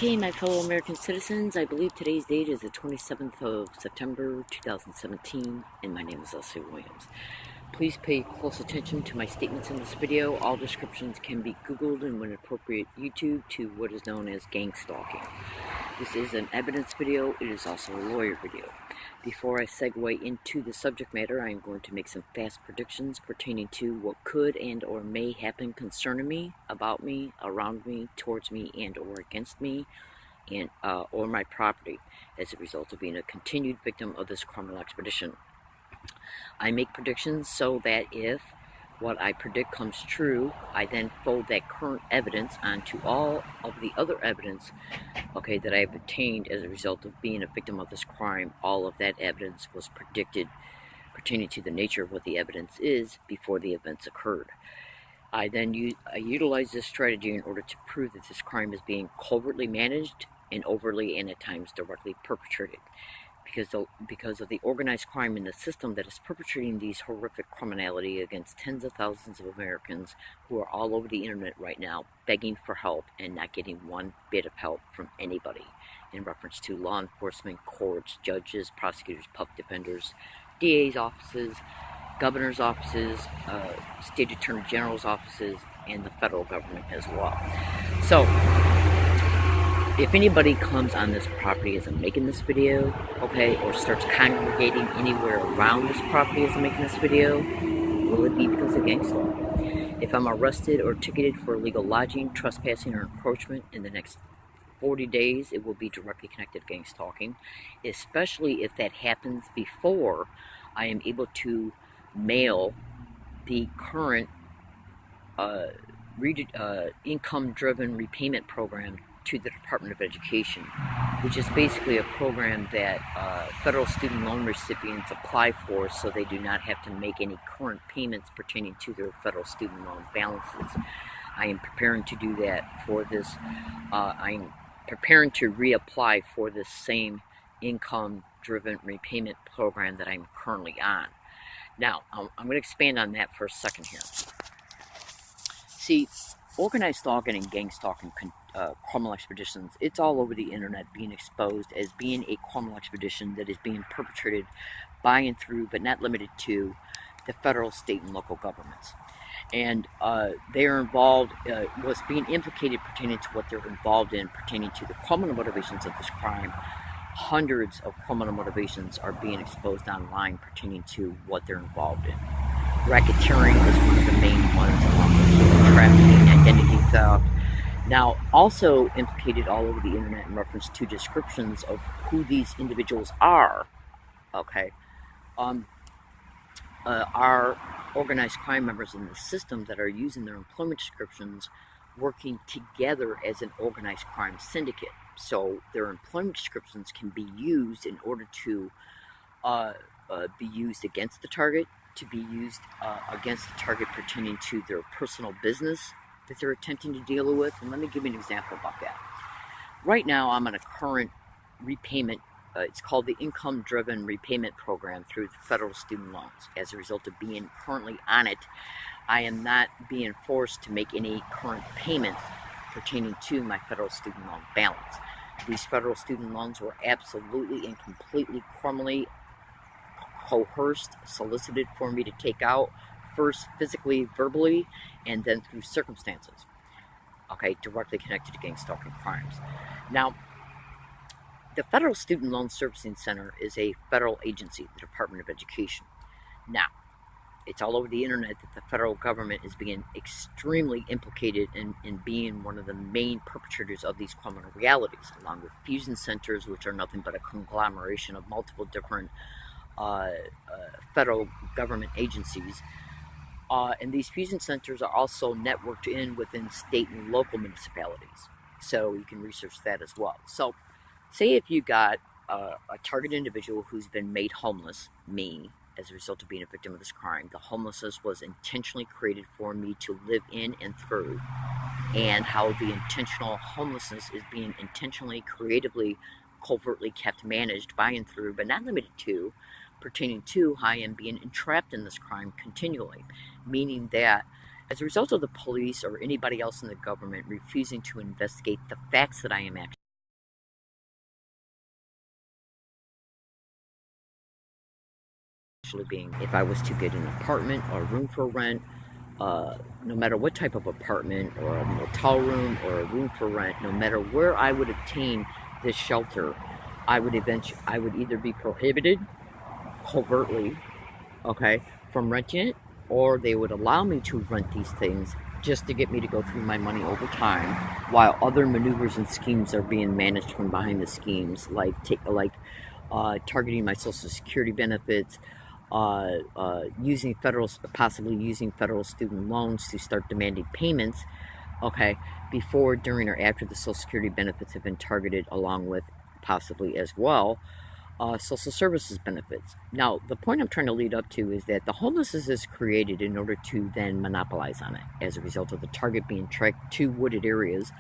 Okay, my fellow American citizens, I believe today's date is the 27th of September 2017, and my name is Leslie Williams. Please pay close attention to my statements in this video. All descriptions can be Googled and, when appropriate, YouTube to what is known as gang stalking. This is an evidence video. It is also a lawyer video. Before I segue into the subject matter, I am going to make some fast predictions pertaining to what could and or may happen concerning me, about me, around me, towards me, and or against me, and or my property as a result of being a continued victim of this criminal expedition. I make predictions so that if what I predict comes true, I then fold that current evidence onto all of the other evidence, okay, that I have obtained as a result of being a victim of this crime. All of that evidence was predicted pertaining to the nature of what the evidence is before the events occurred. I then utilize this strategy in order to prove that this crime is being covertly managed and overtly and at times directly perpetrated. Because of the organized crime in the system that is perpetrating these horrific criminality against tens of thousands of Americans who are all over the internet right now begging for help and not getting one bit of help from anybody in reference to law enforcement, courts, judges, prosecutors, public defenders, DA's offices, governor's offices, state attorney general's offices, and the federal government as well. So if anybody comes on this property as I'm making this video, okay, or starts congregating anywhere around this property as I'm making this video, will it be because of gang stalking? If I'm arrested or ticketed for illegal lodging, trespassing, or encroachment in the next 40 days, it will be directly connected to gang stalking, especially if that happens before I am able to mail the current income-driven repayment program to the Department of Education, which is basically a program that federal student loan recipients apply for so they do not have to make any current payments pertaining to their federal student loan balances. I am preparing to do that for this. I'm preparing to reapply for this same income-driven repayment program that I'm currently on. Now, I'm going to expand on that for a second here. See, organized stalking and gang stalking criminal expeditions, it's all over the internet being exposed as being a criminal expedition that is being perpetrated by and through, but not limited to, the federal, state, and local governments. And they are involved, what's being implicated pertaining to what they're involved in pertaining to the criminal motivations of this crime. Hundreds of criminal motivations are being exposed online pertaining to what they're involved in. Racketeering is one of the main ones, along with human trafficking, identity theft. Now, also implicated all over the internet in reference to descriptions of who these individuals are, okay, are organized crime members in the system that are using their employment descriptions working together as an organized crime syndicate. So their employment descriptions can be used in order to be used against the target, to be used against the target pertaining to their personal business that they're attempting to deal with. And let me give you an example about that. Right now, I'm on a current repayment. It's called the Income-Driven Repayment Program through the federal student loans. As a result of being currently on it, I am not being forced to make any current payments pertaining to my federal student loan balance. These federal student loans were absolutely and completely criminally coerced, solicited for me to take out, first physically, verbally, and then through circumstances, okay, directly connected to gang stalking crimes. Now, the Federal Student Loan Servicing Center is a federal agency, the Department of Education. Now, it's all over the internet that the federal government is being extremely implicated in being one of the main perpetrators of these criminal realities, along with fusion centers, which are nothing but a conglomeration of multiple different federal government agencies. And these fusion centers are also networked in within state and local municipalities. So you can research that as well. So say if you got a target individual who's been made homeless, me, as a result of being a victim of this crime. The homelessness was intentionally created for me to live in and through, and how the intentional homelessness is being intentionally, creatively, covertly kept managed by and through, but not limited to, pertaining to how I am being entrapped in this crime continually, meaning that as a result of the police or anybody else in the government refusing to investigate the facts that I am actually essentially being if I was to get an apartment or a room for rent, no matter what type of apartment or a motel room or a room for rent, no matter where I would obtain this shelter, I would either be prohibited covertly, okay, from renting it, or they would allow me to rent these things just to get me to go through my money over time, while other maneuvers and schemes are being managed from behind the schemes, like targeting my Social Security benefits, possibly using federal student loans to start demanding payments, okay, before, during, or after the Social Security benefits have been targeted, along with possibly as well social services benefits. Now, the point I'm trying to lead up to is that the homelessness is created in order to then monopolize on it. As a result of the target being tracked to wooded areas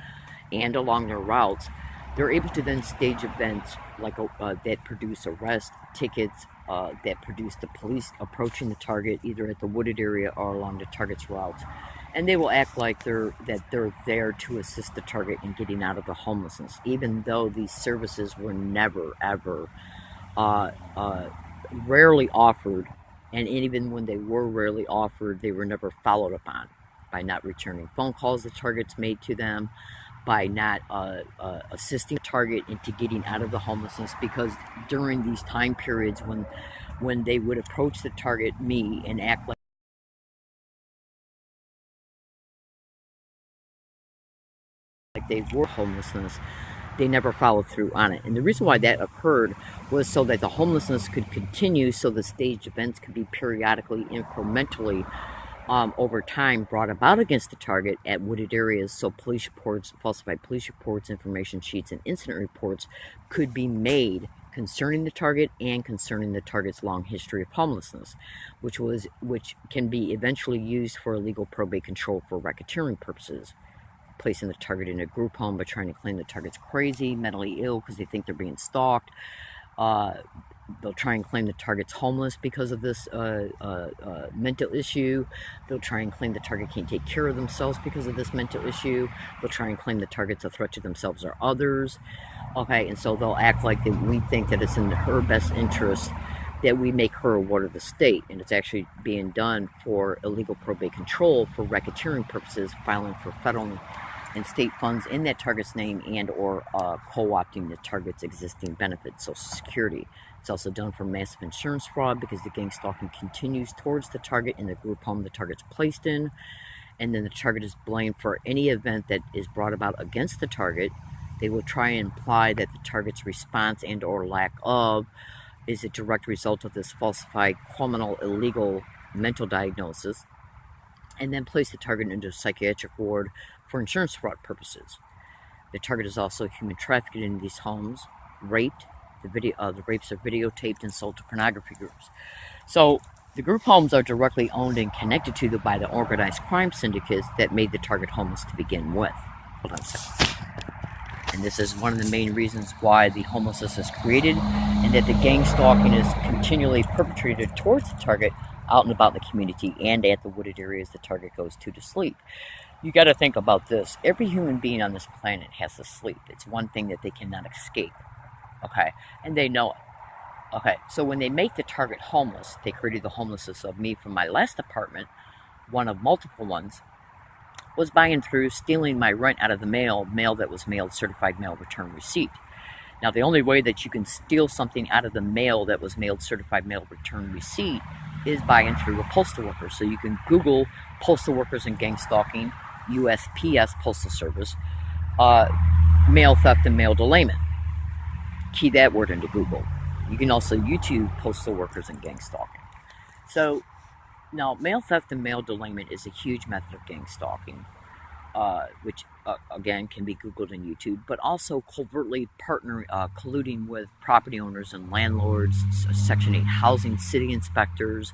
and along their routes, they're able to then stage events like that produce arrest tickets, that produce the police approaching the target either at the wooded area or along the target's routes. And they will act like they're there to assist the target in getting out of the homelessness, even though these services were never, ever rarely offered, and even when they were rarely offered, they were never followed upon by not returning phone calls the targets made to them, by not assisting the target into getting out of the homelessness, because during these time periods when they would approach the target, me, and act like they were homelessness, they never followed through on it. And the reason why that occurred was so that the homelessness could continue, so the staged events could be periodically, incrementally, over time brought about against the target at wooded areas, so police reports, falsified police reports, information sheets, and incident reports could be made concerning the target and concerning the target's long history of homelessness, which can be eventually used for illegal probate control for racketeering purposes, placing the target in a group home by trying to claim the target's crazy, mentally ill because they think they're being stalked. They'll try and claim the target's homeless because of this mental issue. They'll try and claim the target can't take care of themselves because of this mental issue. They'll try and claim the target's a threat to themselves or others. Okay, and so they'll act like that we think that it's in her best interest that we make her a ward of the state, and it's actually being done for illegal probate control for racketeering purposes, filing for federal and state funds in that target's name, and or co-opting the target's existing benefits, Social Security. It's also done for massive insurance fraud because the gang stalking continues towards the target in the group home the target's placed in, and then the target is blamed for any event that is brought about against the target. They will try and imply that the target's response and or lack of is a direct result of this falsified, criminal, illegal mental diagnosis, and then place the target into a psychiatric ward for insurance fraud purposes. The target is also human trafficked in these homes, raped. The rapes are videotaped and sold to pornography groups. So the group homes are directly owned and connected to by the organized crime syndicates that made the target homeless to begin with. Hold on a second. And this is one of the main reasons why the homelessness is created, and that the gang stalking is continually perpetrated towards the target out and about in the community and at the wooded areas the target goes to sleep. You got to think about this. Every human being on this planet has to sleep. It's one thing that they cannot escape. Okay? And they know it. Okay? So when they make the target homeless, they created the homelessness of me from my last apartment, one of multiple ones, was by and through stealing my rent out of the mail that was mailed certified mail return receipt. Now, the only way that you can steal something out of the mail that was mailed certified mail return receipt is by and through a postal worker. So you can Google postal workers and gang stalking, USPS Postal Service, mail theft and mail delayment. Key that word into Google. You can also YouTube postal workers and gang stalking. So now, mail theft and mail delayment is a huge method of gang stalking, which, again, can be Googled on YouTube, but also covertly colluding with property owners and landlords, Section 8 housing, city inspectors,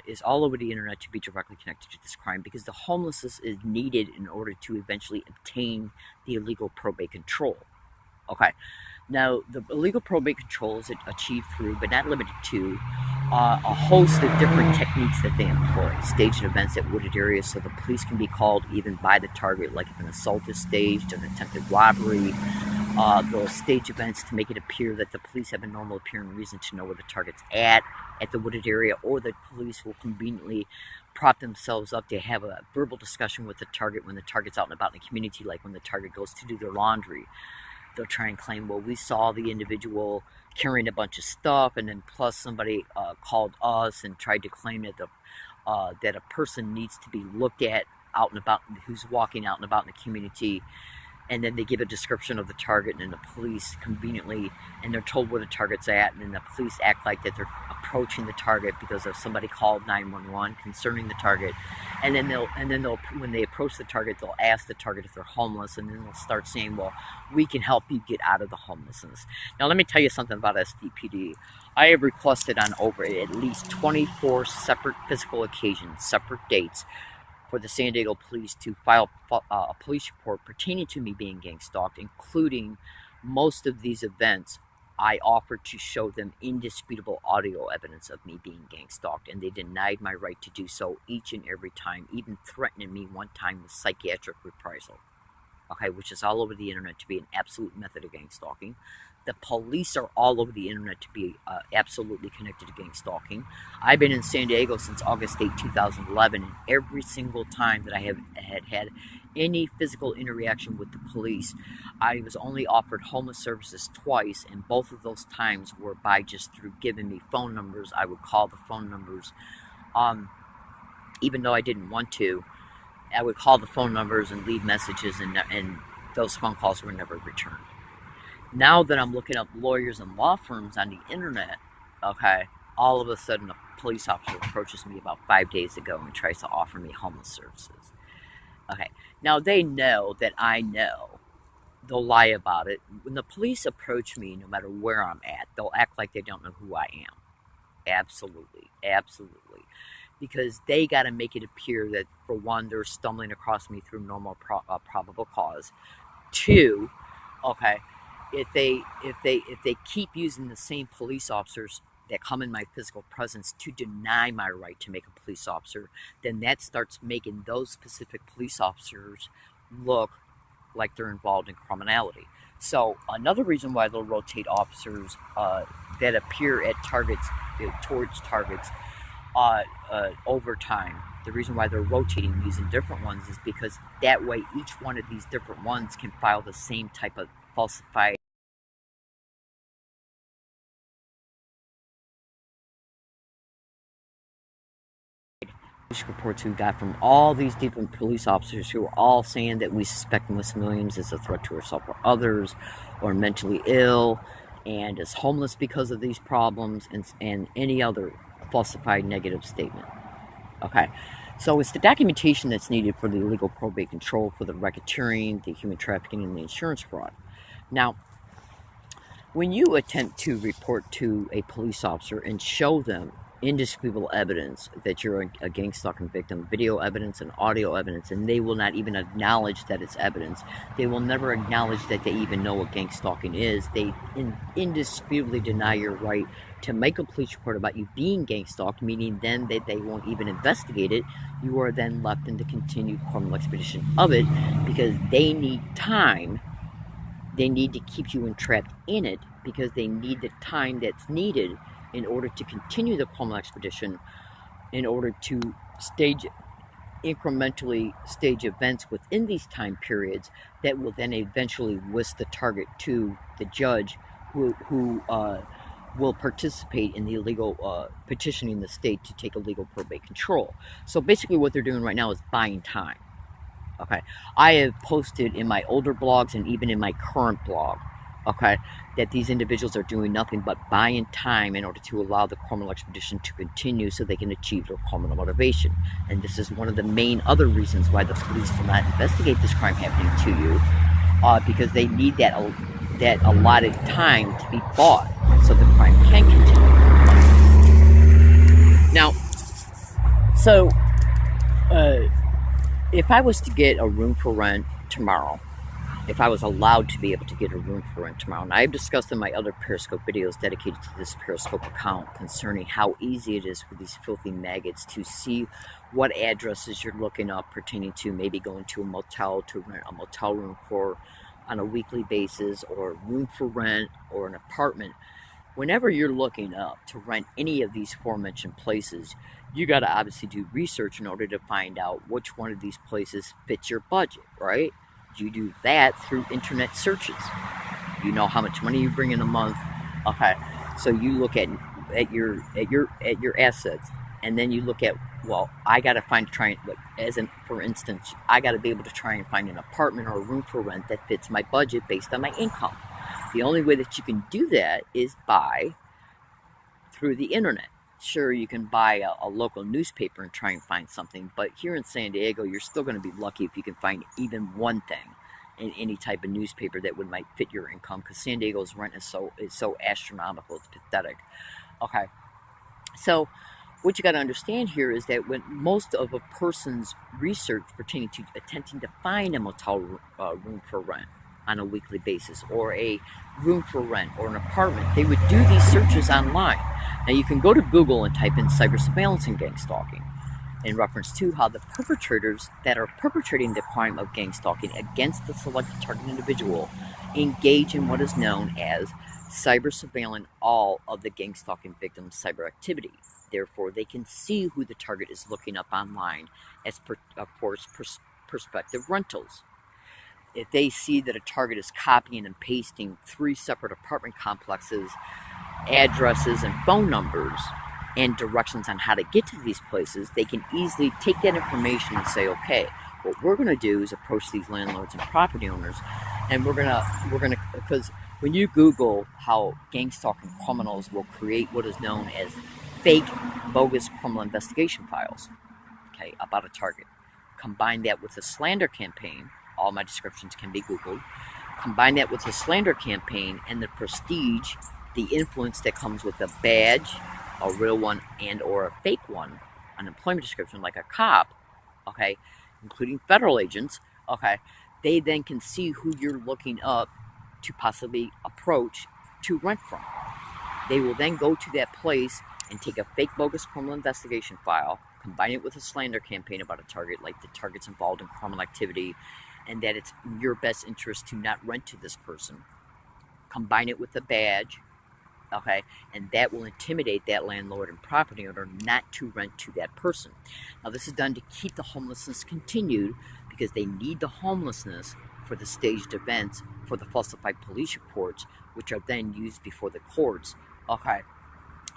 is all over the internet to be directly connected to this crime, because the homelessness is needed in order to eventually obtain the illegal probate control. Okay. Now, the illegal probate control is achieved through, but not limited to, a host of different techniques that they employ. Staged events at wooded areas so the police can be called even by the target, like if an assault is staged, an attempted robbery, they'll stage events to make it appear that the police have a normal appearing reason to know where the target's at the wooded area, or the police will conveniently prop themselves up to have a verbal discussion with the target when the target's out and about in the community, like when the target goes to do their laundry. They'll try and claim, well, we saw the individual carrying a bunch of stuff, and then plus somebody called us and tried to claim that a person needs to be looked at out and about, who's walking out and about in the community. And then they give a description of the target, and then the police conveniently, and they're told where the target's at, and then the police act like that they're approaching the target because of somebody called 911 concerning the target. And then they'll when they approach the target, they'll ask the target if they're homeless, and then they'll start saying, well, we can help you get out of the homelessness. Now let me tell you something about SDPD. I have requested on over at least 24 separate physical occasions, separate dates, for the San Diego police to file a police report pertaining to me being gang stalked, including most of these events. I offered to show them indisputable audio evidence of me being gang stalked, and they denied my right to do so each and every time, even threatening me one time with psychiatric reprisal, okay, which is all over the internet to be an absolute method of gang stalking. The police are all over the internet to be absolutely connected to gang stalking. I've been in San Diego since August 8, 2011, and every single time that I have had any physical interaction with the police, I was only offered homeless services twice, and both of those times were by just through giving me phone numbers. I would call the phone numbers, even though I didn't want to. I would call the phone numbers and leave messages, and those phone calls were never returned. Now that I'm looking up lawyers and law firms on the internet, okay, all of a sudden a police officer approaches me about 5 days ago and tries to offer me homeless services. Okay, now they know that I know. They'll lie about it. When the police approach me, no matter where I'm at, they'll act like they don't know who I am. Absolutely, absolutely. Because they got to make it appear that, for one, they're stumbling across me through normal probable cause. Two, okay, if they keep using the same police officers that come in my physical presence to deny my right to make a police officer, then that starts making those specific police officers look like they're involved in criminality. So another reason why they'll rotate officers that appear at targets, towards targets, over time. The reason why they're rotating using different ones is because that way each one of these different ones can file the same type of falsified reports we got from all these different police officers who are all saying that we suspect Melissa Williams is a threat to herself or others, or mentally ill, and is homeless because of these problems, and any other falsified negative statement. Okay, so it's the documentation that's needed for the illegal probate control, for the racketeering, the human trafficking, and the insurance fraud. Now, when you attempt to report to a police officer and show them indisputable evidence that you're a gang stalking victim, video evidence and audio evidence, and they will not even acknowledge that it's evidence. They will never acknowledge that they even know what gang stalking is. They indisputably deny your right to make a police report about you being gang stalked, meaning then that they won't even investigate it. You are then left in the continued criminal expedition of it, because they need time. They need to keep you entrapped in it, because they need the time that's needed in order to continue the criminal expedition, in order to incrementally stage events within these time periods that will then eventually whisk the target to the judge, who will participate in the illegal petitioning the state to take illegal probate control. So basically what they're doing right now is buying time. Okay, I have posted in my older blogs and even in my current blog, okay, that these individuals are doing nothing but buying time in order to allow the criminal expedition to continue so they can achieve their criminal motivation. And this is one of the main other reasons why the police will not investigate this crime happening to you, because they need that allotted time to be bought so the crime can continue. Now, so if I was to get a room for rent tomorrow, if I was allowed to be able to get a room for rent tomorrow, and I've discussed in my other Periscope videos dedicated to this Periscope account concerning how easy it is for these filthy maggots to see what addresses you're looking up pertaining to maybe going to a motel to rent a motel room for on a weekly basis, or a room for rent, or an apartment, whenever you're looking up to rent any of these aforementioned places, you got to obviously do research in order to find out which one of these places fits your budget, right? You do that through internet searches. You know how much money you bring in a month. Okay, so you look at your assets, and then you look at, well, I got to for instance, I got to be able to try and find an apartment or a room for rent that fits my budget based on my income. The only way that you can do that is through the internet. Sure, you can buy a local newspaper and try and find something, but here in San Diego, you're still going to be lucky if you can find even one thing in any type of newspaper that might fit your income, because San Diego's rent is so astronomical, it's pathetic. Okay, so what you got to understand here is that when most of a person's research pertaining to attempting to find a motel room for rent on a weekly basis, or a room for rent, or an apartment, they would do these searches online. Now you can go to Google and type in cyber surveillance and gang stalking, in reference to how the perpetrators that are perpetrating the crime of gang stalking against the selected target individual engage in what is known as cyber surveilling all of the gang stalking victims' cyber activity. Therefore, they can see who the target is looking up online as prospective rentals. If they see that a target is copying and pasting 3 separate apartment complexes, addresses, and phone numbers, and directions on how to get to these places, they can easily take that information and say, okay, what we're going to do is approach these landlords and property owners, and we're gonna, because when you Google how gang stalking criminals will create what is known as fake, bogus criminal investigation files, okay, about a target, combine that with a slander campaign. All my descriptions can be Googled. Combine that with a slander campaign and the prestige, the influence that comes with a badge, a real one and or a fake one, an employment description like a cop, okay, including federal agents, okay, they then can see who you're looking up to possibly approach to rent from. They will then go to that place and take a fake, bogus criminal investigation file, combine it with a slander campaign about a target, like the target's involved in criminal activity, and that it's in your best interest to not rent to this person. Combine it with a badge, okay, and that will intimidate that landlord and property owner not to rent to that person. Now, this is done to keep the homelessness continued, because they need the homelessness for the staged events, for the falsified police reports, which are then used before the courts, okay,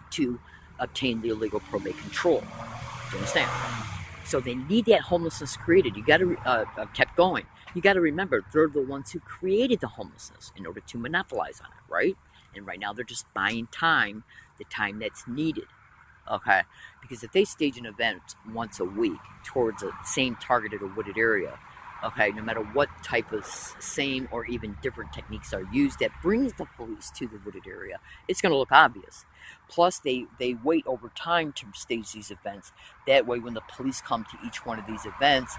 to obtain the illegal probate control. Do you understand? So they need that homelessness created. You got to kept going. You got to remember, they're the ones who created the homelessness in order to monopolize on it, right? And right now they're just buying time, the time that's needed, okay? Because if they stage an event once a week towards a same targeted or wooded area, okay, no matter what type of same or even different techniques are used that brings the police to the wooded area, it's going to look obvious. Plus, they wait over time to stage these events. That way, when the police come to each one of these events,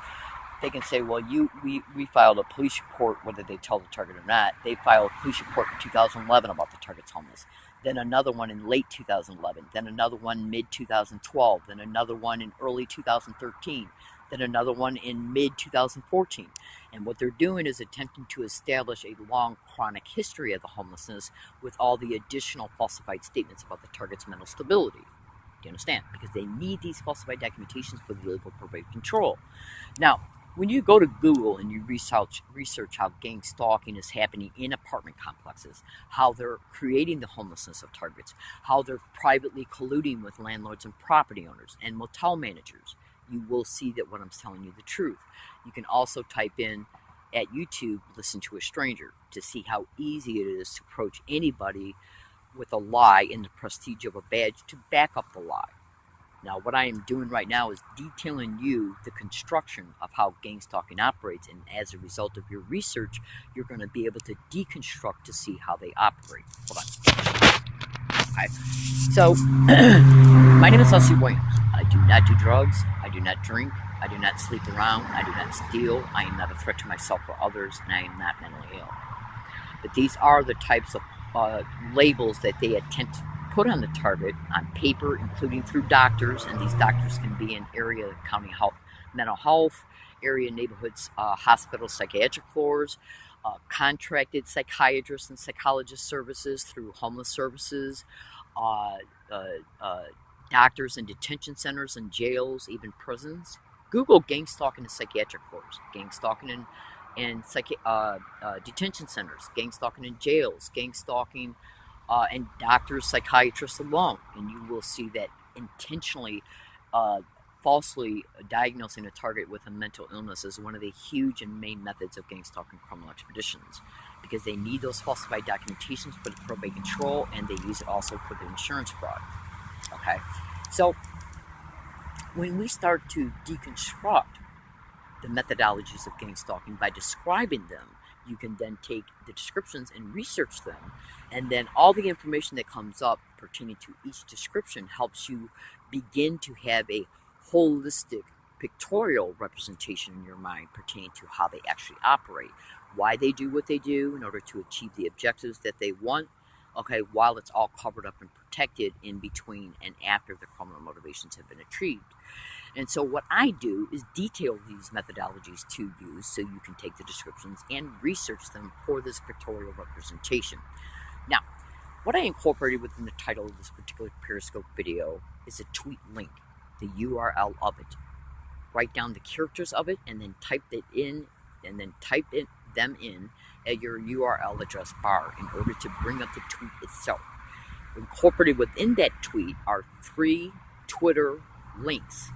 they can say, well, we filed a police report, whether they tell the target or not. They filed a police report in 2011 about the target's homeless. Then another one in late 2011. Then another one mid-2012. Then another one in early 2013. Then another one in mid-2014. And what they're doing is attempting to establish a long chronic history of the homelessness with all the additional falsified statements about the target's mental stability. Do you understand? Because they need these falsified documentations for the illegal probate control. Now, when you go to Google and you research how gang stalking is happening in apartment complexes, how they're creating the homelessness of targets, how they're privately colluding with landlords and property owners and motel managers, you will see that what I'm telling you the truth. You can also type in at YouTube, listen to a stranger, to see how easy it is to approach anybody with a lie and the prestige of a badge to back up the lie. Now, what I am doing right now is detailing you the construction of how gang stalking operates, and as a result of your research, you're going to be able to deconstruct to see how they operate. Hold on. Okay. So, my name is Leslie Williams. I do not do drugs. I do not drink. I do not sleep around. I do not steal. I am not a threat to myself or others, and I am not mentally ill. But these are the types of labels that they attempt to put on the target on paper, including through doctors, and these doctors can be in area county health, mental health, area neighborhoods, hospital psychiatric floors, contracted psychiatrists and psychologist services through homeless services, uh, uh, uh, doctors in detention centers and jails, even prisons. Google gang stalking in psychiatric floors, gang stalking in detention centers, gang stalking in jails, gang stalking and doctors, psychiatrists alone, and you will see that intentionally uh, falsely diagnosing a target with a mental illness is one of the huge and main methods of gang stalking criminal expeditions, because they need those falsified documentations for the probate control, and they use it also for the insurance fraud. Okay, so when we start to deconstruct the methodologies of gang stalking by describing them, you can then take the descriptions and research them, and then all the information that comes up pertaining to each description helps you begin to have a holistic pictorial representation in your mind pertaining to how they actually operate, why they do what they do in order to achieve the objectives that they want, okay, while it's all covered up and protected in between and after the criminal motivations have been achieved. And so what I do is detail these methodologies to you so you can take the descriptions and research them for this pictorial representation. Now, what I incorporated within the title of this particular Periscope video is a tweet link, the URL of it. Write down the characters of it and then type them in at your URL address bar in order to bring up the tweet itself. Incorporated within that tweet are 3 Twitter links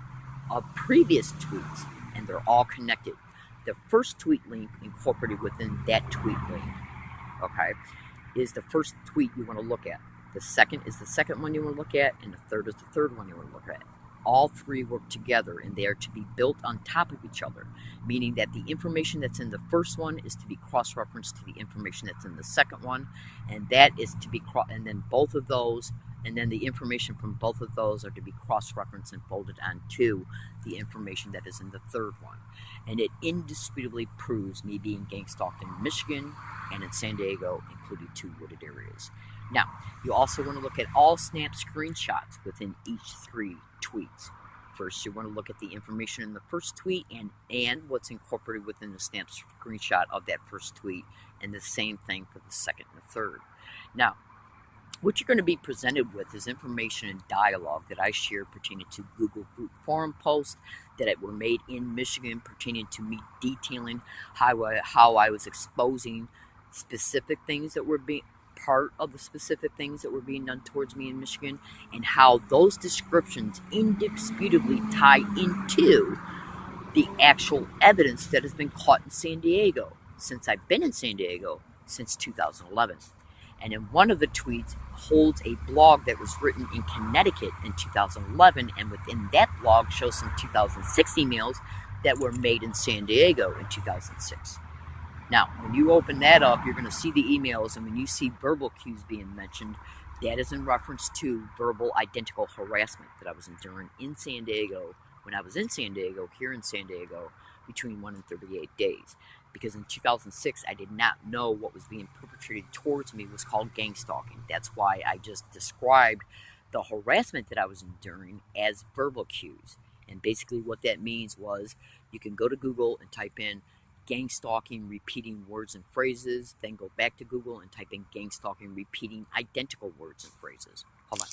of previous tweets, and they're all connected. The first tweet link incorporated within that tweet link, okay, is the first tweet you want to look at. The second is the second one you want to look at, and the third is the third one you want to look at. All 3 work together, and they are to be built on top of each other, meaning that the information that's in the first one is to be cross-referenced to the information that's in the second one, and that is to be and then both of those, and then the information from both of those are to be cross-referenced and folded onto the information that is in the third one. And it indisputably proves me being gang stalked in Michigan and in San Diego, including 2 wooded areas. Now, you also want to look at all snap screenshots within each 3 tweets. First, you want to look at the information in the first tweet and what's incorporated within the snap screenshot of that first tweet, and the same thing for the second and the third. Now, what you're going to be presented with is information and dialogue that I shared pertaining to Google group forum posts that were made in Michigan pertaining to me detailing how I was exposing specific things that were being part of the specific things that were being done towards me in Michigan, and how those descriptions indisputably tie into the actual evidence that has been caught in San Diego since I've been in San Diego since 2011. And in one of the tweets holds a blog that was written in Connecticut in 2011, and within that blog shows some 2006 emails that were made in San Diego in 2006. Now, when you open that up, you're going to see the emails, and when you see verbal cues being mentioned, that is in reference to verbal identical harassment that I was enduring in San Diego when I was in San Diego, here in San Diego, between 1 and 38 days. Because in 2006, I did not know what was being perpetrated towards me was called gang stalking. That's why I just described the harassment that I was enduring as verbal cues. And basically what that means was you can go to Google and type in gang stalking repeating words and phrases, then go back to Google and type in gang stalking repeating identical words and phrases. Hold on.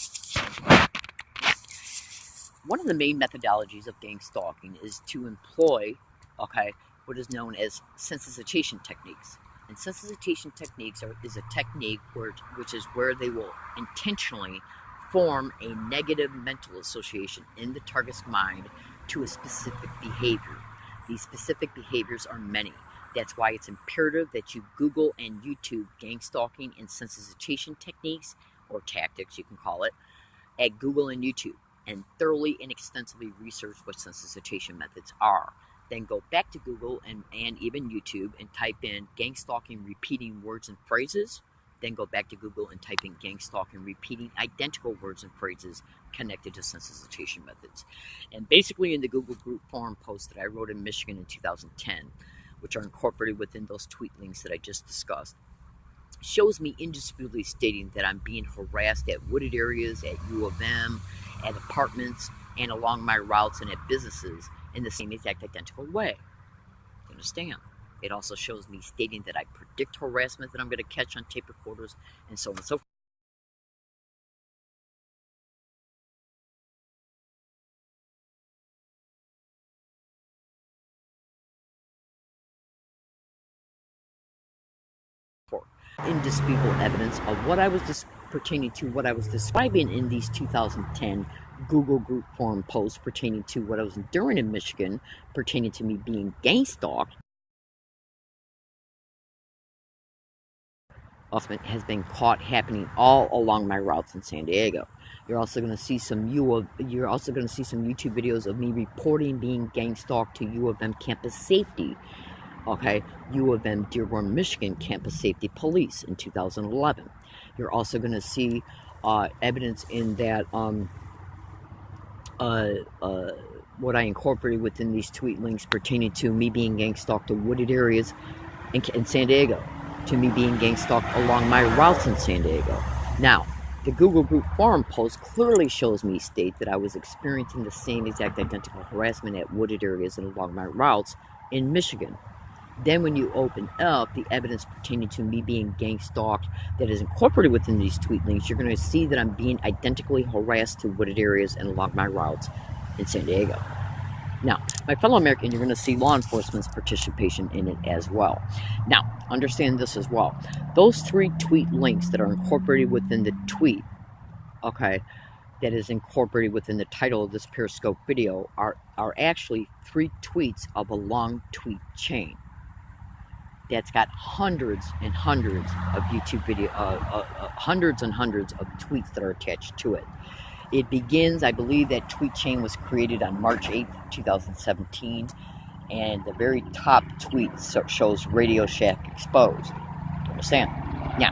One of the main methodologies of gang stalking is to employ, what is known as sensitization techniques. And sensitization techniques is a technique which is where they will intentionally form a negative mental association in the target's mind to a specific behavior. These specific behaviors are many. That's why it's imperative that you Google and YouTube gang stalking and sensitization techniques, or tactics you can call it, at Google and YouTube, and thoroughly and extensively research what sensitization methods are. Then go back to Google and even YouTube and type in gang stalking repeating words and phrases. Then go back to Google and type in gang stalking repeating identical words and phrases connected to sensitization methods. And basically in the Google group forum post that I wrote in Michigan in 2010, which are incorporated within those tweet links that I just discussed, shows me indisputably stating that I'm being harassed at wooded areas, at U of M, at apartments, and along my routes and at businesses in the same exact identical way. understand. It also shows me stating that I predict harassment that I'm going to catch on tape recorders, and so on and so forth. Indisputable evidence of what I was pertaining to what I was describing in these 2010 Google group forum posts pertaining to what I was enduring in Michigan, pertaining to me being gang stalked, has been caught happening all along my routes in San Diego. You're also going to see some YouTube videos of me reporting being gang stalked to U of M campus safety. Okay, U of M Dearborn, Michigan campus safety police in 2011. You're also going to see evidence in that what I incorporated within these tweet links pertaining to me being gang stalked to wooded areas in San Diego, to me being gang stalked along my routes in San Diego. Now, the Google group forum post clearly shows me state that I was experiencing the same exact identical harassment at wooded areas and along my routes in Michigan. Then when you open up the evidence pertaining to me being gang stalked that is incorporated within these tweet links, you're going to see that I'm being identically harassed to wooded areas and along my routes in San Diego. Now, my fellow American, you're going to see law enforcement's participation in it as well. Now, understand this as well. Those 3 tweet links that are incorporated within the tweet, okay, that is incorporated within the title of this Periscope video are actually 3 tweets of a long tweet chain that's got hundreds and hundreds of YouTube video, hundreds and hundreds of tweets that are attached to it. It begins, I believe that tweet chain was created on March 8th, 2017, and the very top tweet shows Radio Shack exposed. Understand? Now,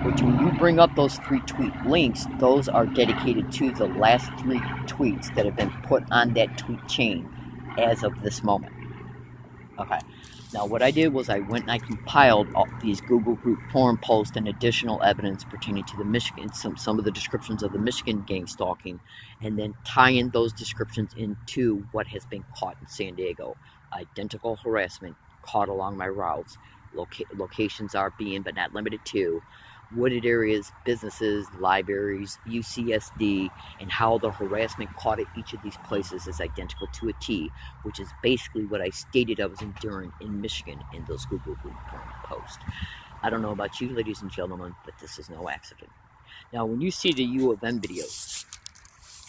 when you bring up those 3 tweet links, those are dedicated to the last 3 tweets that have been put on that tweet chain as of this moment. Okay. Now, what I did was I went and I compiled all these Google group forum posts and additional evidence pertaining to the Michigan, some of the descriptions of the Michigan gang stalking, and then tying those descriptions into what has been caught in San Diego. Identical harassment caught along my routes. Locations are being, but not limited to, wooded areas, businesses, libraries, UCSD, and how the harassment caught at each of these places is identical to a T, which is basically what I stated I was enduring in Michigan in those Google group posts. I don't know about you, ladies and gentlemen, but this is no accident. Now, when you see the U of M videos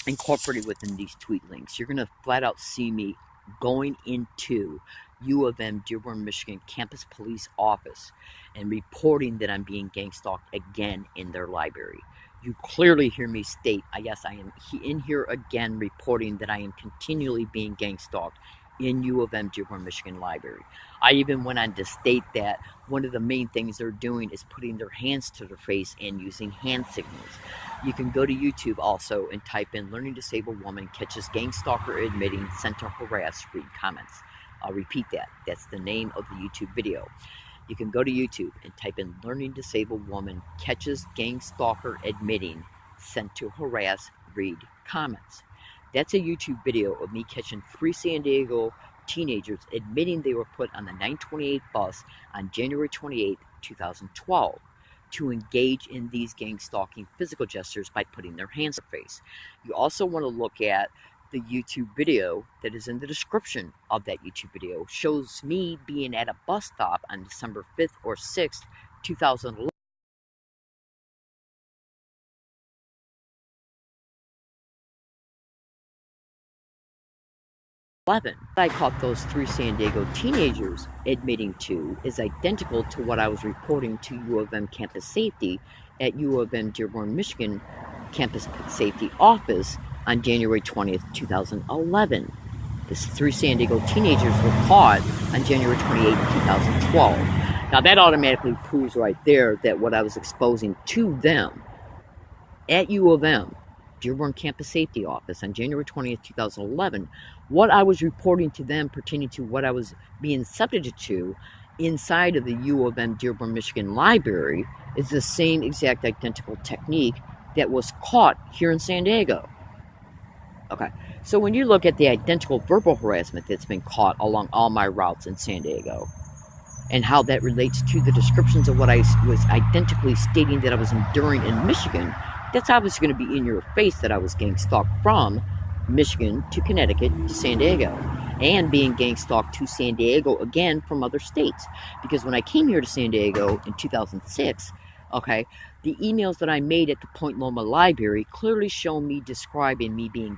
incorporated within these tweet links, you're going to flat out see me going into U of M Dearborn, Michigan campus police office and reporting that I'm being gang stalked again in their library. You clearly hear me state, yes, I am in here again reporting that I am continually being gang stalked in U of M Dearborn, Michigan library. I even went on to state that one of the main things they're doing is putting their hands to their face and using hand signals. You can go to YouTube also and type in "Learning Disabled Woman Catches Gang Stalker Admitting Sent to Harass, Read Comments." I'll repeat that. That's the name of the YouTube video. You can go to YouTube and type in "Learning Disabled Woman Catches Gang Stalker Admitting Sent to Harass, Read Comments." That's a YouTube video of me catching 3 San Diego teenagers admitting they were put on the 928 bus on January 28, 2012 to engage in these gang stalking physical gestures by putting their hands to their face. You also want to look at the YouTube video that is in the description of that YouTube video. Shows me being at a bus stop on December 5th or 6th, 2011. I caught those 3 San Diego teenagers admitting to is identical to what I was reporting to U of M campus safety at U of M Dearborn, Michigan campus safety office on January 20th, 2011. These 3 San Diego teenagers were caught on January 28th, 2012. Now that automatically proves right there that what I was exposing to them at U of M Dearborn campus safety office on January 20th, 2011, what I was reporting to them pertaining to what I was being subjected to inside of the U of M Dearborn, Michigan library is the same exact identical technique that was caught here in San Diego. Okay, so when you look at the identical verbal harassment that's been caught along all my routes in San Diego, and how that relates to the descriptions of what I was identically stating that I was enduring in Michigan, that's obviously going to be in your face that I was gang stalked from Michigan to Connecticut to San Diego, and being gang stalked to San Diego again from other states. Because when I came here to San Diego in 2006, okay, the emails that I made at the Point Loma Library clearly show me describing me being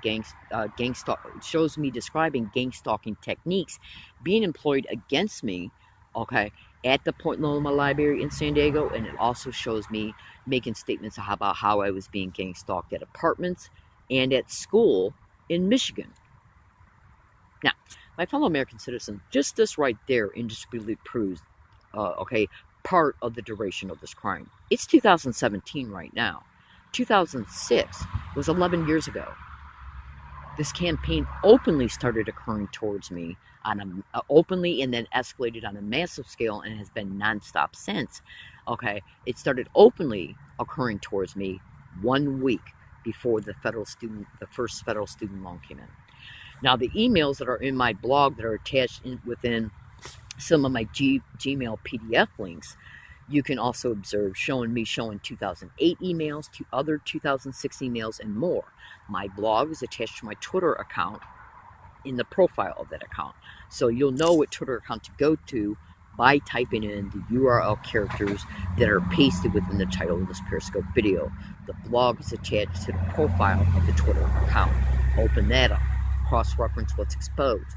shows me describing gang stalking techniques being employed against me, okay, at the Point Loma Library in San Diego, and it also shows me making statements about how I was being gang stalked at apartments and at school in Michigan. Now, my fellow American citizen, just this right there indisputably proves, okay, part of the duration of this crime. It's 2017 right now. 2006 was 11 years ago. This campaign openly started occurring towards me openly, and then escalated on a massive scale, and has been nonstop since. Okay, it started openly occurring towards me 1 week before the first federal student loan came in. Now, the emails that are in my blog that are attached within some of my Gmail PDF links, you can also observe showing 2008 emails, to other 2006 emails, and more. My blog is attached to my Twitter account in the profile of that account. So you'll know what Twitter account to go to by typing in the URL characters that are pasted within the title of this Periscope video. The blog is attached to the profile of the Twitter account. Open that up. Cross-reference what's exposed,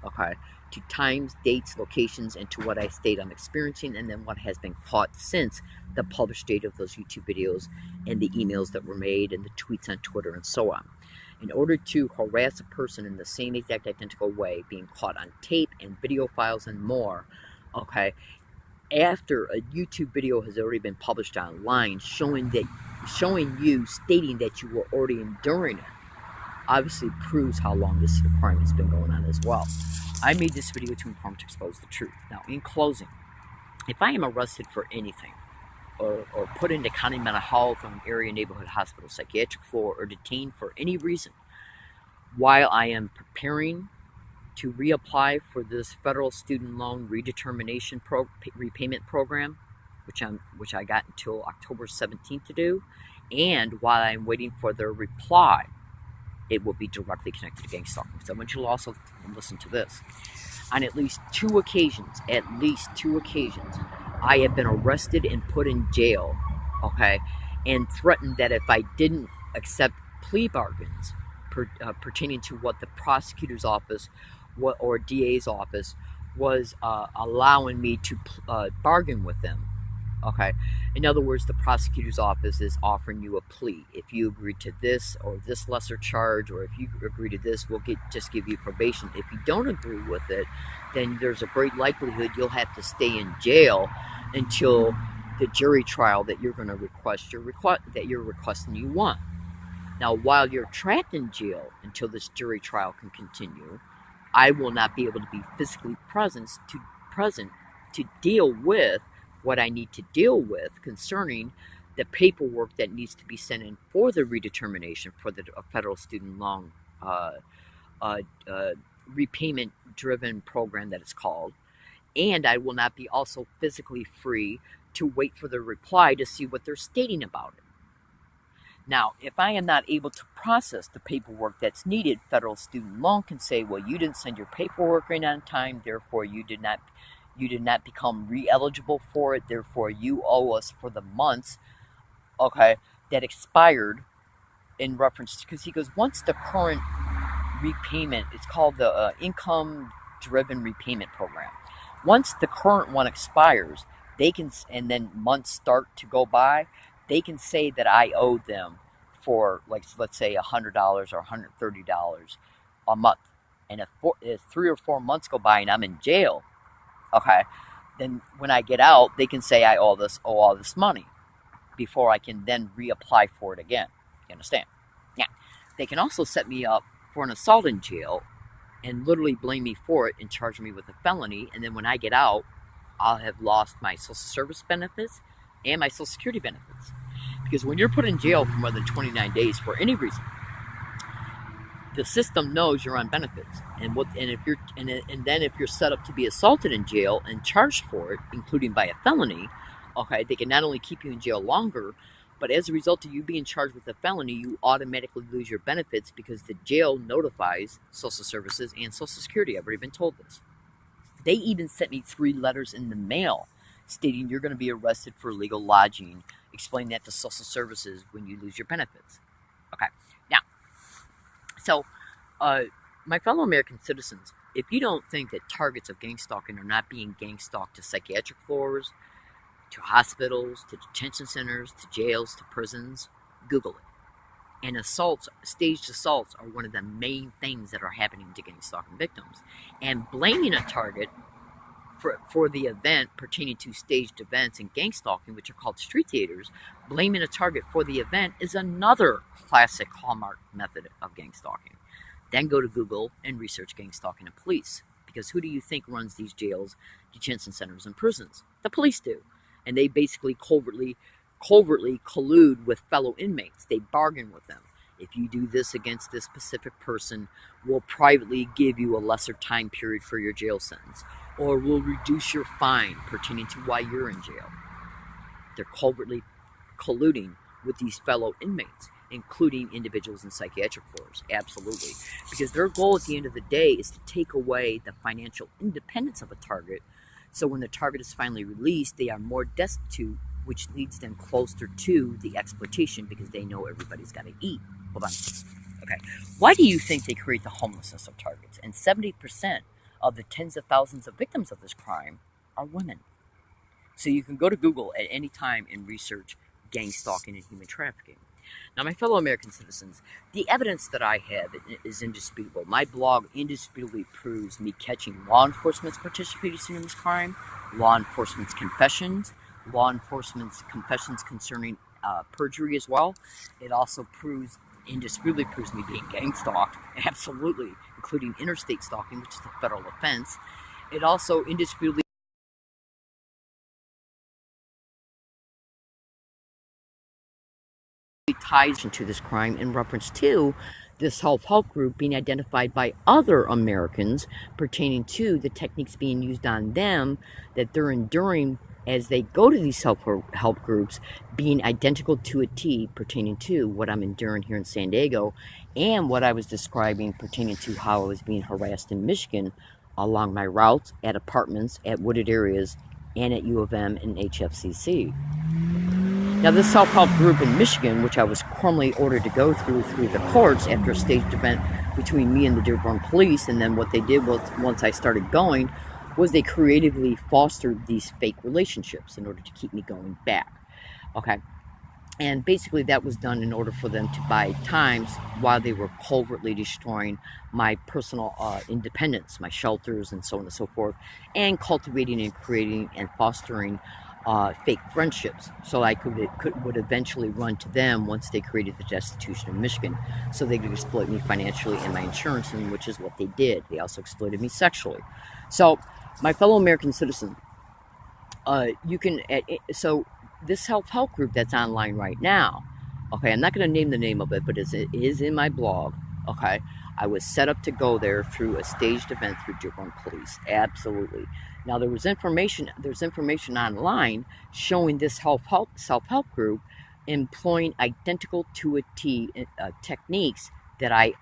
okay, to times, dates, locations, and to what I state I'm experiencing, and then what has been caught since the published date of those YouTube videos, and the emails that were made, and the tweets on Twitter, and so on. In order to harass a person in the same exact identical way, being caught on tape and video files and more, okay, after a YouTube video has already been published online showing you stating that you were already enduring it, obviously proves how long this crime has been going on as well. I made this video to inform, to expose the truth. Now, in closing, if I am arrested for anything, or put into county mental health or an area neighborhood hospital psychiatric floor, or detained for any reason while I am preparing to reapply for this federal student loan redetermination repayment program, which I got until October 17th to do, and while I'm waiting for their reply, it will be directly connected to gang stalking. So I want you to also listen to this. On at least two occasions, I have been arrested and put in jail, okay, and threatened that if I didn't accept plea bargains pertaining to what the prosecutor's office or DA's office was allowing me to bargain with them. Okay, in other words, the prosecutor's office is offering you a plea. If you agree to this or this lesser charge, or if you agree to this, we'll just give you probation. If you don't agree with it, then there's a great likelihood you'll have to stay in jail until the jury trial that you're going to that you're requesting you want. Now, while you're trapped in jail until this jury trial can continue, I will not be able to be physically present to deal with what I need to deal with concerning the paperwork that needs to be sent in for the redetermination for the federal student loan repayment-driven program that it's called. And I will not be also physically free to wait for the reply to see what they're stating about it. Now, if I am not able to process the paperwork that's needed, federal student loan can say, well, you didn't send your paperwork in on time, therefore you did not become re-eligible for it, therefore you owe us for the months, okay, that expired in reference to, because he goes, once the current repayment, it's called the income-driven repayment program. Once the current one expires, they can, and then months start to go by, they can say that I owe them for, like, let's say $100 or $130 a month. And if 3 or 4 months go by and I'm in jail, okay, then when I get out, they can say I owe all this money before I can then reapply for it again. You understand? Yeah. They can also set me up for an assault in jail and literally blame me for it and charge me with a felony. And then when I get out, I'll have lost my social service benefits and my social security benefits. Because when you're put in jail for more than 29 days for any reason, the system knows you're on benefits, and then if you're set up to be assaulted in jail and charged for it, including by a felony, okay, they can not only keep you in jail longer, but as a result of you being charged with a felony, you automatically lose your benefits because the jail notifies social services and Social Security. I've already been told this. They even sent me 3 letters in the mail stating you're going to be arrested for illegal lodging. Explain that to social services when you lose your benefits. Okay, now, so my fellow American citizens, if you don't think that targets of gang stalking are not being gang stalked to psychiatric floors, to hospitals, to detention centers, to jails, to prisons, Google it. And staged assaults, are one of the main things that are happening to gang stalking victims. And blaming a target for the event pertaining to staged events in gang stalking, which are called street theaters, blaming a target for the event is another classic hallmark method of gang stalking. Then go to Google and research gang stalking and police. Because who do you think runs these jails, detention centers, and prisons? The police do. And they basically covertly collude with fellow inmates. They bargain with them. If you do this against this specific person, we'll privately give you a lesser time period for your jail sentence, or we'll reduce your fine pertaining to why you're in jail. They're covertly colluding with these fellow inmates, including individuals in psychiatric floors. Absolutely. Because their goal at the end of the day is to take away the financial independence of a target, so when the target is finally released, they are more destitute, which leads them closer to the exploitation because they know everybody's got to eat. Hold on. Okay. Why do you think they create the homelessness of targets? And 70% of the tens of thousands of victims of this crime are women. So you can go to Google at any time and research gang stalking and human trafficking. Now, my fellow American citizens, the evidence that I have is indisputable. My blog indisputably proves me catching law enforcement's participation in this crime, law enforcement's confessions, concerning perjury as well. It also indisputably proves me being gang stalked, absolutely, including interstate stalking, which is a federal offense. It also indisputably ties into this crime in reference to this self-help group being identified by other Americans pertaining to the techniques being used on them that they're enduring as they go to these self-help groups, being identical to a T pertaining to what I'm enduring here in San Diego and what I was describing pertaining to how I was being harassed in Michigan along my routes, at apartments, at wooded areas, and at U of M and HFCC. Now, this self-help group in Michigan, which I was formally ordered to go through the courts after a staged event between me and the Dearborn police, and then what they did was, once I started going, was they creatively fostered these fake relationships in order to keep me going back. Okay. And basically that was done in order for them to buy times while they were covertly destroying my personal independence, my shelters, and so on and so forth, and cultivating and creating and fostering fake friendships, so I would eventually run to them once they created the destitution in Michigan, so they could exploit me financially and my insurance, and which is what they did. They also exploited me sexually. So, my fellow American citizen, so this self-help group that's online right now, okay, I'm not going to name the name of it, but it is in my blog, okay, I was set up to go there through a staged event through Dearborn Police, absolutely. Now, there's information online showing this self-help group employing identical to a T techniques that I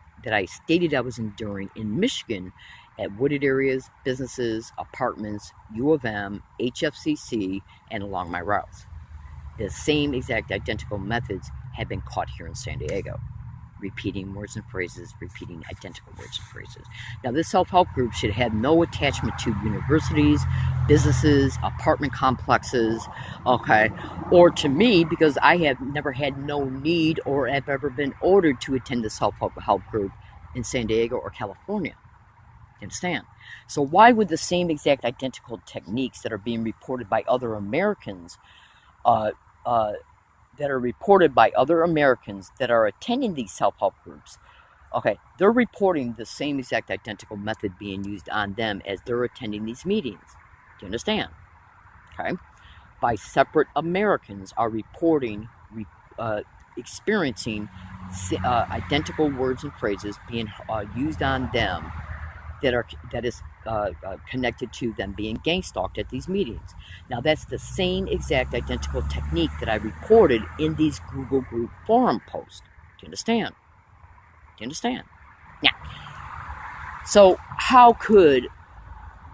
stated I was enduring in Michigan at wooded areas, businesses, apartments, U of M, HFCC, and along my routes. The same exact identical methods have been caught here in San Diego. Repeating words and phrases, repeating identical words and phrases. Now, this self-help group should have no attachment to universities, businesses, apartment complexes, okay, or to me, because I have never had no need or have ever been ordered to attend the self-help group in San Diego or California. You understand? So why would the same exact identical techniques that are being reported by other Americans that are attending these self-help groups, okay, they're reporting the same exact identical method being used on them as they're attending these meetings. Do you understand? Okay? By separate Americans are reporting, experiencing identical words and phrases being used on them that is connected to them being gang stalked at these meetings. Now that's the same exact identical technique that I reported in these Google Group forum posts. Do you understand? Do you understand? Now, so how could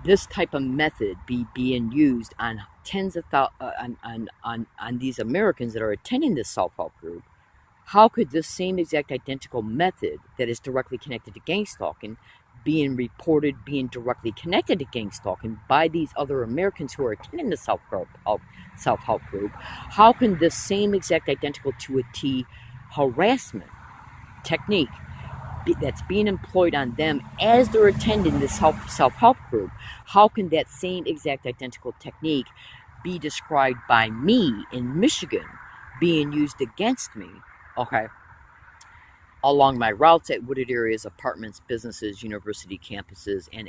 this type of method be being used on tens of on these Americans that are attending this self-help group? How could this same exact identical method that is directly connected to gang stalking being reported being directly connected to gang stalking by these other Americans who are attending the self-help group? How can this same exact identical to a T harassment technique that's being employed on them as they're attending this self-help group, how can that same exact identical technique be described by me in Michigan being used against me, okay, along my routes at wooded areas, apartments, businesses, university campuses, and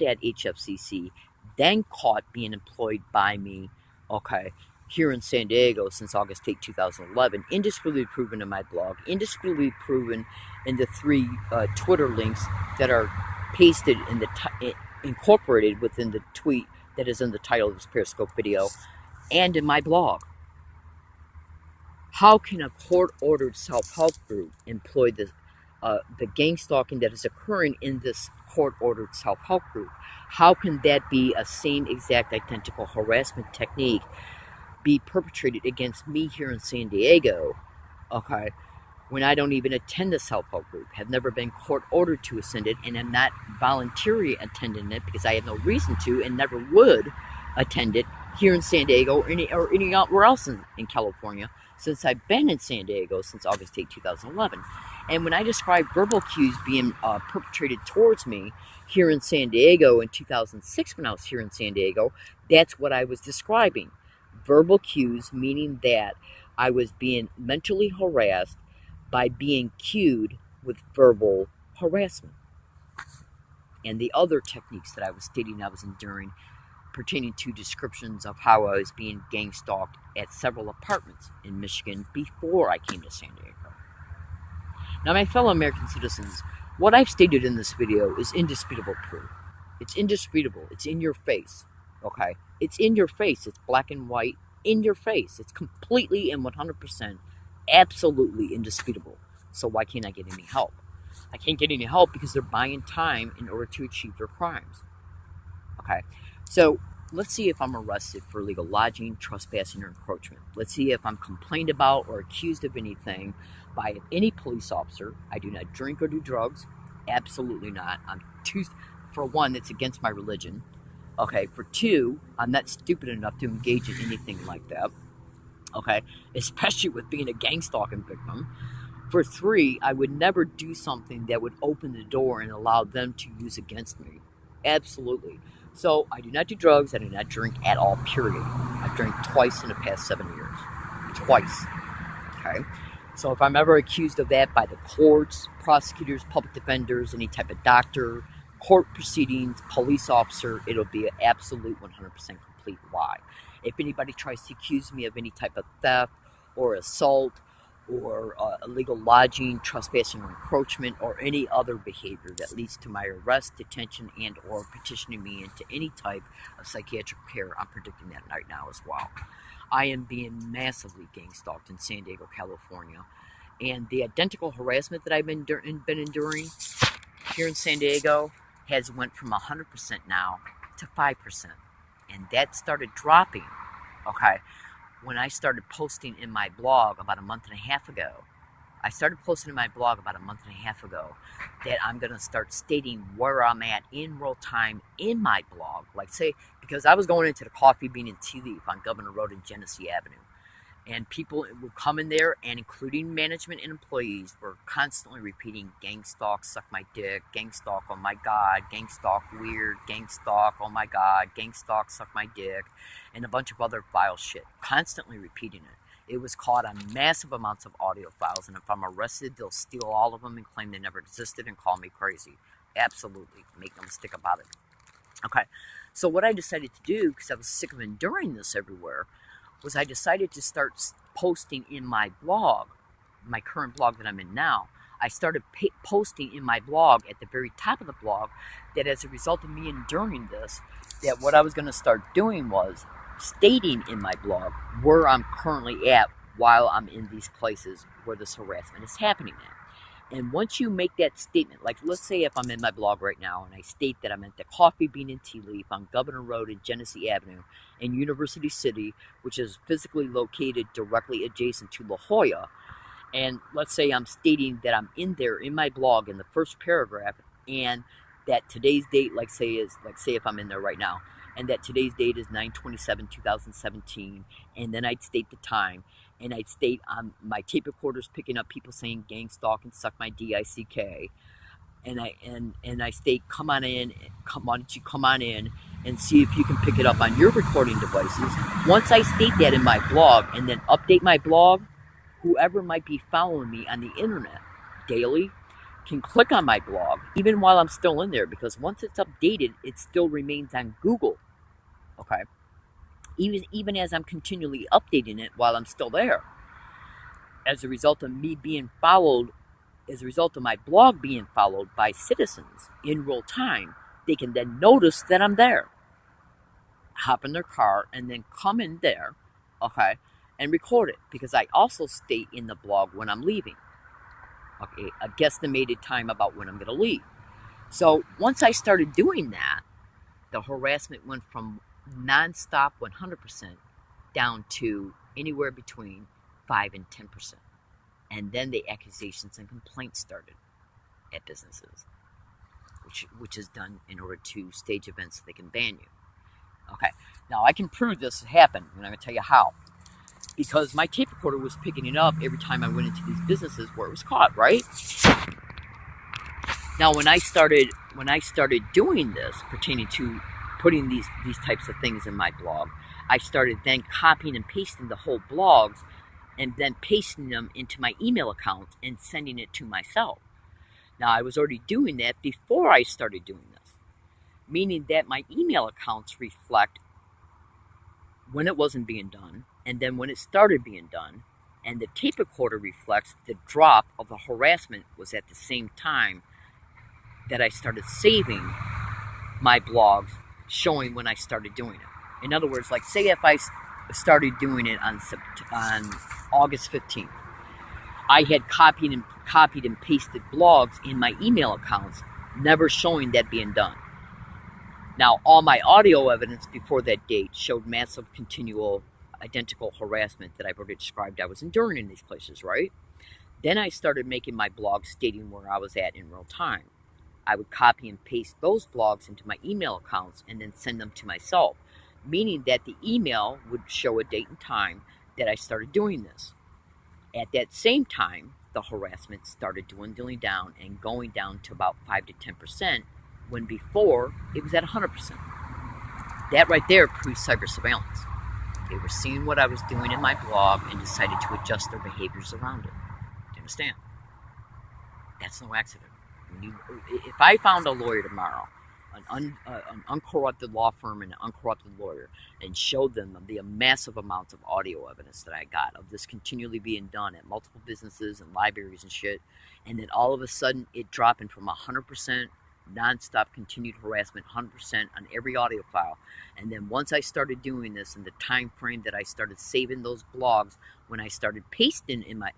at HFCC, then caught being employed by me, okay, here in San Diego since August 8, 2011, indisputably proven in my blog, indisputably proven in the 3 Twitter links that are pasted in the incorporated within the tweet that is in the title of this Periscope video, and in my blog. How can a court-ordered self-help group employ the gang stalking that is occurring in this court-ordered self-help group? How can that be a same exact identical harassment technique be perpetrated against me here in San Diego, okay, when I don't even attend the self-help group, have never been court-ordered to attend it, and am not voluntarily attending it because I have no reason to and never would attend it here in San Diego or anywhere else in California, since I've been in San Diego since August 8, 2011. And when I describe verbal cues being perpetrated towards me here in San Diego in 2006 when I was here in San Diego, that's what I was describing. Verbal cues, meaning that I was being mentally harassed by being cued with verbal harassment. And the other techniques that I was stating I was enduring pertaining to descriptions of how I was being gang stalked at several apartments in Michigan before I came to San Diego. Now, my fellow American citizens, what I've stated in this video is indisputable proof. It's indisputable. It's in your face, okay? It's in your face. It's black and white, in your face. It's completely and 100% absolutely indisputable. So why can't I get any help? I can't get any help because they're buying time in order to achieve their crimes. Okay, so let's see if I'm arrested for illegal lodging, trespassing, or encroachment. Let's see if I'm complained about or accused of anything by any police officer. I do not drink or do drugs. Absolutely not. For one, it's against my religion. Okay, for two, I'm not stupid enough to engage in anything like that. Okay, especially with being a gang stalking victim. For three, I would never do something that would open the door and allow them to use against me. Absolutely. So I do not do drugs. I do not drink at all, period. I've drank twice in the past 7 years. Twice. Okay? So if I'm ever accused of that by the courts, prosecutors, public defenders, any type of doctor, court proceedings, police officer, it'll be an absolute 100% complete lie. If anybody tries to accuse me of any type of theft or assault or illegal lodging, trespassing, or encroachment, or any other behavior that leads to my arrest, detention, and or petitioning me into any type of psychiatric care, I'm predicting that right now as well. I am being massively gang stalked in San Diego, California, and the identical harassment that I've been enduring here in San Diego has went from 100% now to 5%, and that started dropping, okay, when I started posting in my blog about a month and a half ago. I started posting in my blog about a month and a half ago that I'm going to start stating where I'm at in real time in my blog. Like, say, because I was going into the Coffee Bean and Tea Leaf on Governor Road and Genesee Avenue. And people would come in there, and including management and employees, were constantly repeating, gang stalk, suck my dick, gang stalk, oh my God, gang stalk, weird, gang stalk, oh my God, gang stalk, suck my dick, and a bunch of other vile shit, constantly repeating it. It was caught on massive amounts of audio files, and if I'm arrested, they'll steal all of them and claim they never existed and call me crazy. Absolutely. Make no mistake about it. Okay, so what I decided to do, because I was sick of enduring this everywhere, was I decided to start posting in my blog my current blog that I'm in now, I started posting in my blog at the very top of the blog that as a result of me enduring this, that what I was going to start doing was stating in my blog where I'm currently at while I'm in these places where this harassment is happening at. And once you make that statement, like let's say if I'm in my blog right now and I state that I'm at the Coffee Bean and Tea Leaf on Governor Road and Genesee Avenue in University City, which is physically located directly adjacent to La Jolla, and let's say I'm stating that I'm in there in my blog in the first paragraph, and that today's date, like say if I'm in there right now, and that today's date is 9/27/2017, and then I'd state the time, and I'd state on my tape recorder's picking up people saying gang stalk and suck my dick, and I state come on in, why don't you come on in and see if you can pick it up on your recording devices. Once I state that in my blog and then update my blog, whoever might be following me on the internet daily can click on my blog even while I'm still in there, because once it's updated, it still remains on Google. Okay, even as I'm continually updating it while I'm still there. As a result of me being followed, as a result of my blog being followed by citizens in real time, they can then notice that I'm there, hop in their car, and then come in there, okay, and record it, because I also state in the blog when I'm leaving, okay, a guesstimated time about when I'm going to leave. So once I started doing that, the harassment went from nonstop 100% down to anywhere between 5 and 10%. And then the accusations and complaints started at businesses, which is done in order to stage events so they can ban you. Okay, now I can prove this happened, and I'm going to tell you how. Because my tape recorder was picking it up every time I went into these businesses where it was caught, right? Now, when I started doing this, pertaining to putting these types of things in my blog, I started then copying and pasting the whole blogs and then pasting them into my email account and sending it to myself. Now, I was already doing that before I started doing this, meaning that my email accounts reflect when it wasn't being done, and then when it started being done, and the tape recorder reflects the drop of the harassment was at the same time that I started saving my blogs, showing when I started doing it. In other words, like say if I started doing it on August 15th, I had copied and pasted blogs in my email accounts, never showing that being done. Now, all my audio evidence before that date showed massive, continual, identical harassment that I've already described I was enduring in these places, right? Then I started making my blog stating where I was at in real time. I would copy and paste those blogs into my email accounts and then send them to myself, meaning that the email would show a date and time that I started doing this. At that same time, the harassment started dwindling down and going down to about 5 to 10%, when before it was at 100%. That right there proves cyber surveillance. They were seeing what I was doing in my blog and decided to adjust their behaviors around it. Do you understand? That's no accident. If I found a lawyer tomorrow, an uncorrupted law firm and an uncorrupted lawyer, and showed them the massive amounts of audio evidence that I got of this continually being done at multiple businesses and libraries and shit, and then all of a sudden it dropping from 100% nonstop continued harassment, 100% on every audio file, and then once I started doing this in the time frame that I started saving those blogs, when I started pasting in my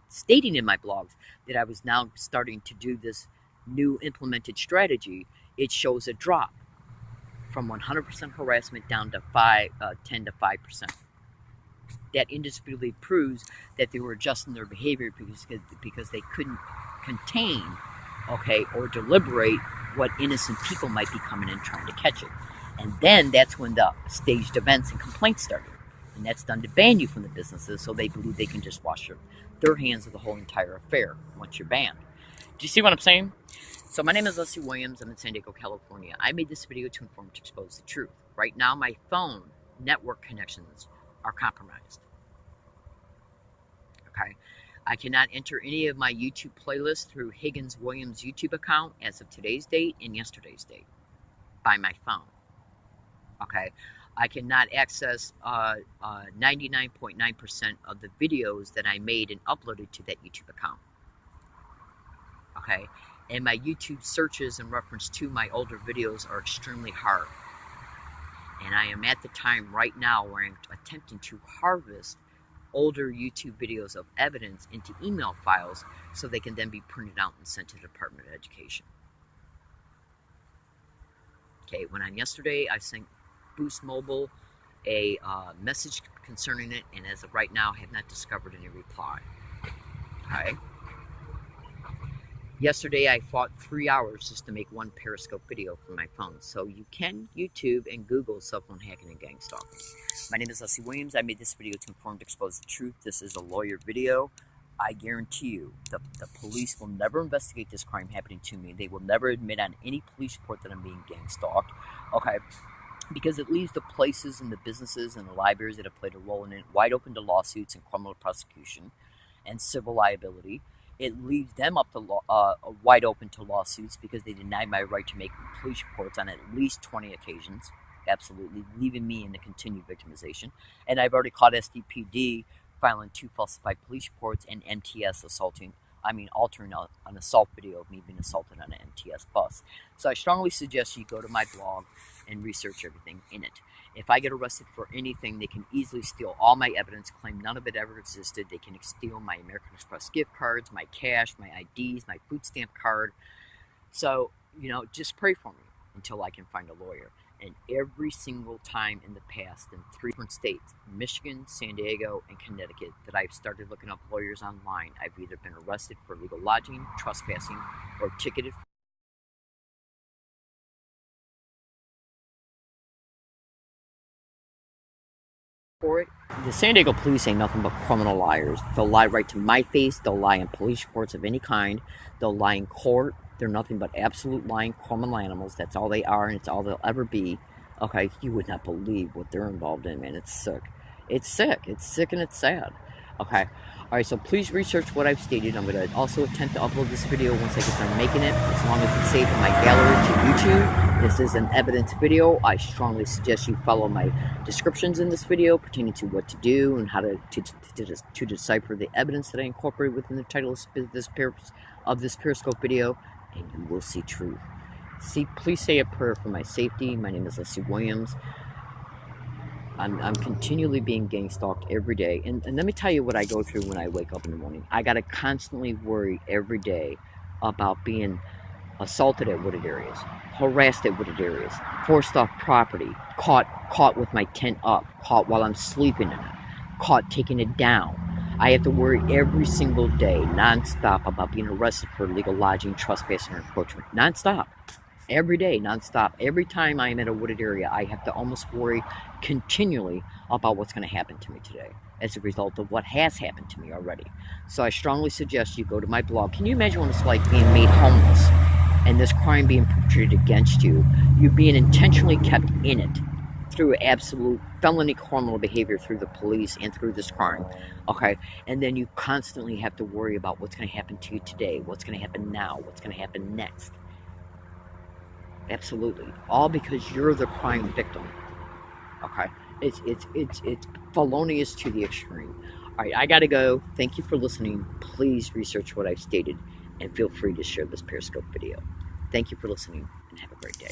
stating in my blogs that I was now starting to do this new implemented strategy, it shows a drop from 100% harassment down to 10 to 5%. That indisputably proves that they were adjusting their behavior because they couldn't contain, okay, or deliberate what innocent people might be coming in trying to catch it. And then that's when the staged events and complaints started. And that's done to ban you from the businesses, so they believe they can just wash their hands of the whole entire affair once you're banned. Do you see what I'm saying? So my name is Leslie Williams. I'm in San Diego, California. I made this video to inform, to expose the truth. Right now, my phone network connections are compromised. Okay? I cannot enter any of my YouTube playlists through Higgins Williams' YouTube account as of today's date and yesterday's date by my phone. Okay? I cannot access 99.9% of the videos that I made and uploaded to that YouTube account. Okay, and my YouTube searches in reference to my older videos are extremely hard. And I am at the time right now where I'm attempting to harvest older YouTube videos of evidence into email files so they can then be printed out and sent to the Department of Education. Okay, when on yesterday I sent Boost Mobile a message concerning it, and as of right now I have not discovered any reply. Okay. Yesterday I fought 3 hours just to make one Periscope video from my phone. So you can YouTube and Google cell phone hacking and gang stalking. My name is Leslie Williams. I made this video to inform, to expose the truth. This is a lawyer video. I guarantee you the police will never investigate this crime happening to me. They will never admit on any police report that I'm being gang stalked. Okay. Because it leaves the places and the businesses and the libraries that have played a role in it wide open to lawsuits and criminal prosecution and civil liability. It leaves them up to wide open to lawsuits because they denied my right to make police reports on at least 20 occasions, absolutely, leaving me in the continued victimization. And I've already caught SDPD filing 2 falsified police reports and MTS altering an assault video of me being assaulted on an MTS bus. So I strongly suggest you go to my blog and research everything in it. If I get arrested for anything, they can easily steal all my evidence, claim none of it ever existed. They can steal my American Express gift cards, my cash, my IDs, my food stamp card. So, just pray for me until I can find a lawyer. And every single time in the past in 3 different states, Michigan, San Diego, and Connecticut, that I've started looking up lawyers online, I've either been arrested for illegal lodging, trespassing, or ticketed for it. The San Diego police ain't nothing but criminal liars. They'll lie right to my face. They'll lie in police reports of any kind. They'll lie in court. They're nothing but absolute lying criminal animals. That's all they are, and it's all they'll ever be. Okay, you would not believe what they're involved in, man. It's sick. It's sick. It's sick and it's sad. Okay. All right, so please research what I've stated. I'm going to also attempt to upload this video once I get done making it, as long as it's saved in my gallery to YouTube. This is an evidence video. I strongly suggest you follow my descriptions in this video pertaining to what to do and how to decipher the evidence that I incorporate within the title of this Periscope video, and you will see truth. Please say a prayer for my safety. My name is Leslie Williams. I'm continually being gang stalked every day. And let me tell you what I go through when I wake up in the morning. I got to constantly worry every day about being assaulted at wooded areas, harassed at wooded areas, forced off property, caught with my tent up, caught while I'm sleeping in it, caught taking it down. I have to worry every single day, nonstop, about being arrested for illegal lodging, trespassing, or encroachment. Nonstop. Every day, nonstop. Every time I am in a wooded area, I have to almost worry continually about what's going to happen to me today as a result of what has happened to me already. So I strongly suggest you go to my blog. Can you imagine what it's like being made homeless and this crime being perpetrated against you? You being intentionally kept in it through absolute felony criminal behavior through the police and through this crime, okay? And then you constantly have to worry about what's going to happen to you today, what's going to happen now, what's going to happen next. Absolutely. All because you're the crime victim. Okay? It's felonious to the extreme. Alright, I gotta go. Thank you for listening. Please research what I've stated and feel free to share this Periscope video. Thank you for listening and have a great day.